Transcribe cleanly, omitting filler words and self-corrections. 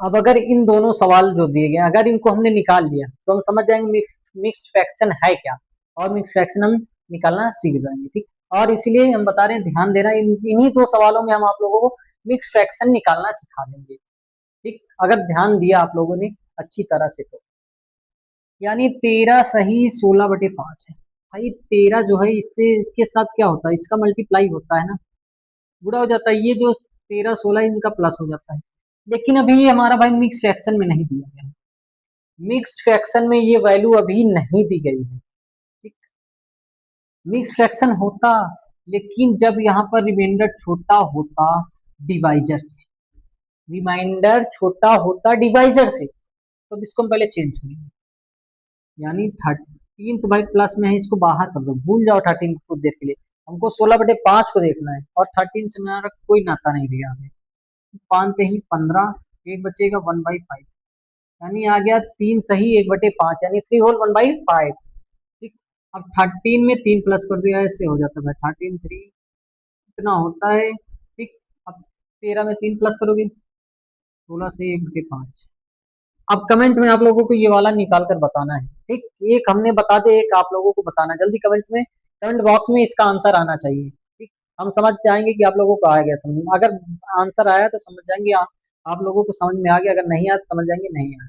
अब अगर इन दोनों सवाल जो दिए गए अगर इनको हमने निकाल लिया तो हम समझ जाएंगे मिक्स्ड फ्रैक्शन है क्या, और मिक्स्ड फ्रैक्शन हम निकालना सीख जाएंगे। ठीक, और इसीलिए हम बता रहे हैं ध्यान देना, इन्हीं दो सवालों में हम आप लोगों को मिक्स्ड फ्रैक्शन निकालना सिखा देंगे। ठीक, अगर ध्यान दिया आप लोगों ने अच्छी तरह से तो। यानी 13 सही 16/5 है। भाई 13 जो है इससे इसके साथ क्या होता है, इसका मल्टीप्लाई होता है ना, बुरा हो जाता है, ये जो 13 16 इनका प्लस हो जाता है। लेकिन अभी ये हमारा भाई मिक्स फ्रैक्शन में नहीं दिया गया है, मिक्स फ्रैक्शन में ये वैल्यू अभी नहीं दी गई है। ठीक, मिक्स फ्रैक्शन होता लेकिन जब यहाँ पर रिमाइंडर छोटा होता डिवाइजर से, रिमाइंडर छोटा होता डिवाइजर से, तो इसको हम पहले चेंज करेंगे। यानी 13 तो भाई प्लस में है, इसको बाहर कर दो, भूल जाओ 13 को कुछ देर के लिए। हमको 16/5 को देखना है और 13 से हमारा कोई नाता नहीं रहा हमें। 5 पे ही 15, एक बचेगा 1/5, यानी आ गया 3 सही 1/5, यानी 3 होल 1/5। ठीक, अब 13 में 3 प्लस कर दिया, ऐसे हो जाता है भाई 13 3 इतना होता है। ठीक, अब 13 में 3 प्लस करोगे 16 से 1/5। अब कमेंट में आप लोगों को ये वाला निकाल कर बताना है। ठीक, एक हमने बता दे, एक आप लोगों को बताना है। जल्दी कमेंट में, कमेंट बॉक्स में इसका आंसर आना चाहिए। ठीक, हम समझ जाएंगे कि आप लोगों को आ गया समझ में। अगर आंसर आया तो समझ जाएंगे आप लोगों को समझ में आ गया, अगर नहीं आया तो समझ जाएंगे नहीं आया।